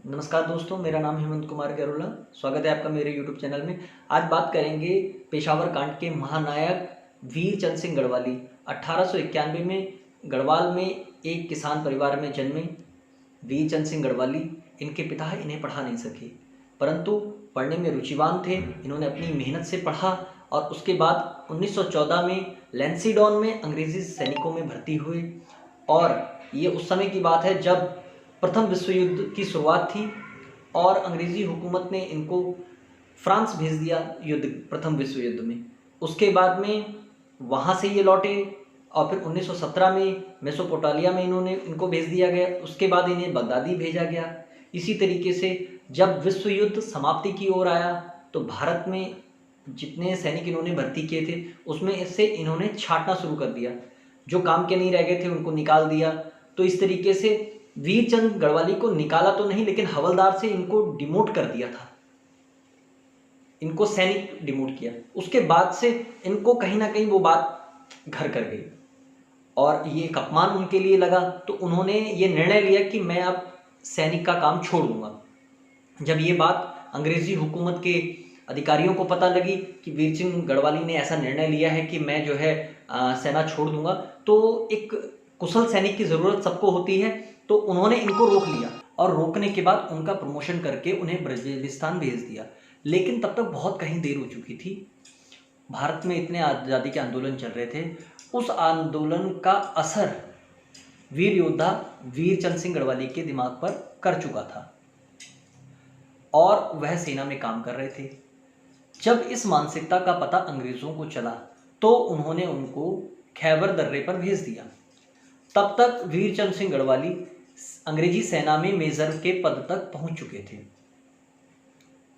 नमस्कार दोस्तों, मेरा नाम हेमंत कुमार गैरोला। स्वागत है आपका मेरे यूट्यूब चैनल में। आज बात करेंगे पेशावर कांड के महानायक वीर चंद सिंह गढ़वाली। 1891 में गढ़वाल में एक किसान परिवार में जन्मे वीर चंद सिंह गढ़वाली। इनके पिता इन्हें पढ़ा नहीं सके, परंतु पढ़ने में रुचिवान थे। इन्होंने अपनी मेहनत से पढ़ा और उसके बाद 1914 में लैंसीडॉन में अंग्रेजी सैनिकों में भर्ती हुए। और ये उस समय की बात है जब प्रथम विश्व युद्ध की शुरुआत थी और अंग्रेजी हुकूमत ने इनको फ्रांस भेज दिया प्रथम विश्व युद्ध में। उसके बाद में वहाँ से ये लौटे और फिर 1917 में मेसोपोटामिया में इनको भेज दिया गया। उसके बाद इन्हें बगदादी भेजा गया। इसी तरीके से जब विश्व युद्ध समाप्ति की ओर आया तो भारत में जितने सैनिक इन्होंने भर्ती किए थे उसमें से इन्होंने छांटना शुरू कर दिया। जो काम के नहीं रह गए थे उनको निकाल दिया। तो इस तरीके से वीर चंद गढ़वाली को निकाला तो नहीं, लेकिन हवलदार से इनको डिमोट कर दिया था। इनको सैनिक डिमोट किया। उसके बाद से इनको कहीं ना कहीं वो बात घर कर गई और ये एक अपमान उनके लिए लगा। तो उन्होंने ये निर्णय लिया कि मैं अब सैनिक का काम छोड़ दूंगा। जब ये बात अंग्रेजी हुकूमत के अधिकारियों को पता लगी कि वीर चंद गढ़वाली ने ऐसा निर्णय लिया है कि मैं जो है सेना छोड़ दूंगा, तो एक कुशल सैनिक की ज़रूरत सबको होती है। तो उन्होंने इनको रोक लिया और रोकने के बाद उनका प्रमोशन करके उन्हें ब्रजलिस्तान भेज दिया। लेकिन तब तक बहुत कहीं देर हो चुकी थी। भारत में इतने आज़ादी के आंदोलन चल रहे थे, उस आंदोलन का असर वीर योद्धा वीर चंद सिंह गढ़वाली के दिमाग पर कर चुका था और वह सेना में काम कर रहे थे। जब इस मानसिकता का पता अंग्रेज़ों को चला तो उन्होंने उनको खैबर दर्रे पर भेज दिया। तब तक वीर चंद सिंह गढ़वाली अंग्रेजी सेना में मेजर के पद तक पहुंच चुके थे।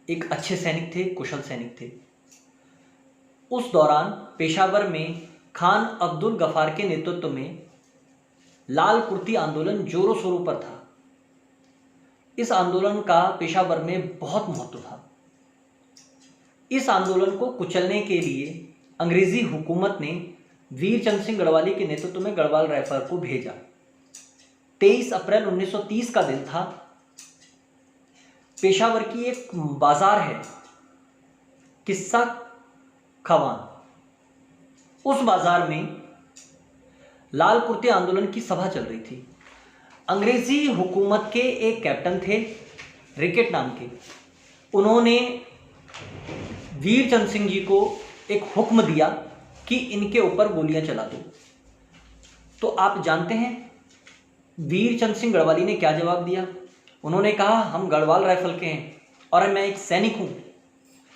एक अच्छे सैनिक थे, कुशल सैनिक थे। उस दौरान पेशावर में खान अब्दुल गफार के नेतृत्व में लाल कुर्ती आंदोलन जोरों शोरों पर था। इस आंदोलन का पेशावर में बहुत महत्व था। इस आंदोलन को कुचलने के लिए अंग्रेजी हुकूमत ने वीर चंद सिंह गढ़वाली के नेतृत्व में गढ़वाल राइफल को भेजा। 23 अप्रैल 1930 का दिन था। पेशावर की एक बाजार है किस्सा खवान। उस बाजार में लाल कुर्ते आंदोलन की सभा चल रही थी। अंग्रेजी हुकूमत के एक कैप्टन थे रिकेट नाम के। उन्होंने वीर चंद सिंह जी को एक हुक्म दिया कि इनके ऊपर गोलियां चला दो। तो आप जानते हैं वीर चंद सिंह गढ़वाली ने क्या जवाब दिया? उन्होंने कहा, हम गढ़वाल राइफल के हैं और मैं एक सैनिक हूं,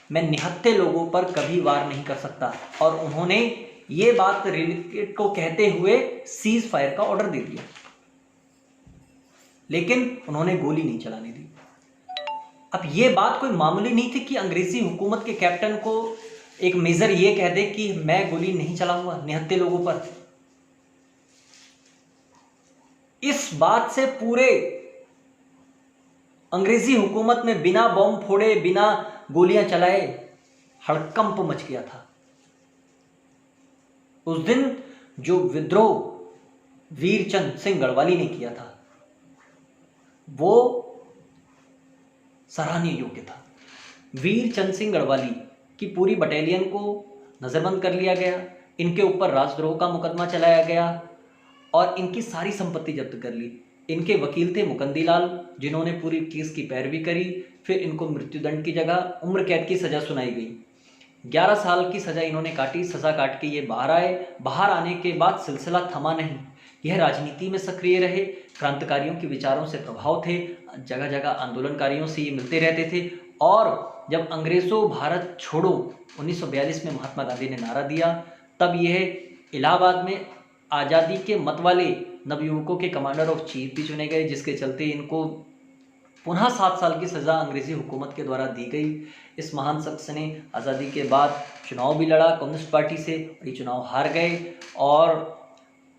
मैं निहत्थे लोगों पर कभी वार नहीं कर सकता। और उन्होंने ये बात रिकेट को कहते हुए सीज फायर का ऑर्डर दे दिया, लेकिन उन्होंने गोली नहीं चलाने दी। अब ये बात कोई मामूली नहीं थी कि अंग्रेजी हुकूमत के कैप्टन को एक मेजर ये कह दे कि मैं गोली नहीं चलाऊंगा निहत्थे लोगों पर। इस बात से पूरे अंग्रेजी हुकूमत में बिना बम फोड़े, बिना गोलियां चलाए हड़कंप मच गया था। उस दिन जो विद्रोह वीर चंद सिंह गढ़वाली ने किया था वो सराहनीय योग्य था। वीर चंद सिंह गढ़वाली की पूरी बटालियन को नज़रबंद कर लिया गया। इनके ऊपर राजद्रोह का मुकदमा चलाया गया और इनकी सारी संपत्ति जब्त कर ली। इनके वकील थे मुकंदीलाल, जिन्होंने पूरी केस की पैरवी करी। फिर इनको मृत्युदंड की जगह उम्र कैद की सज़ा सुनाई गई। 11 साल की सज़ा इन्होंने काटी। सज़ा काट के ये बाहर आए। बाहर आने के बाद सिलसिला थमा नहीं। यह राजनीति में सक्रिय रहे, क्रांतिकारियों के विचारों से प्रभाव थे, जगह जगह आंदोलनकारियों से ये मिलते रहते थे। और जब अंग्रेज़ों भारत छोड़ो 1942 में महात्मा गांधी ने नारा दिया, तब यह इलाहाबाद में आज़ादी के मत वाले नवयुवकों के कमांडर ऑफ चीफ भी चुने गए, जिसके चलते इनको पुनः 7 साल की सज़ा अंग्रेज़ी हुकूमत के द्वारा दी गई। इस महान शख्स ने आज़ादी के बाद चुनाव भी लड़ा कम्युनिस्ट पार्टी से, और ये चुनाव हार गए और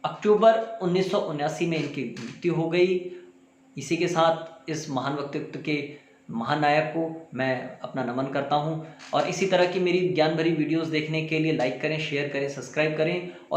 अक्टूबर 1979 में इनकी मृत्यु हो गई। इसी के साथ इस महान व्यक्तित्व के महानायक को मैं अपना नमन करता हूं। और इसी तरह की मेरी ज्ञान भरी वीडियोस देखने के लिए लाइक करें, शेयर करें, सब्सक्राइब करें और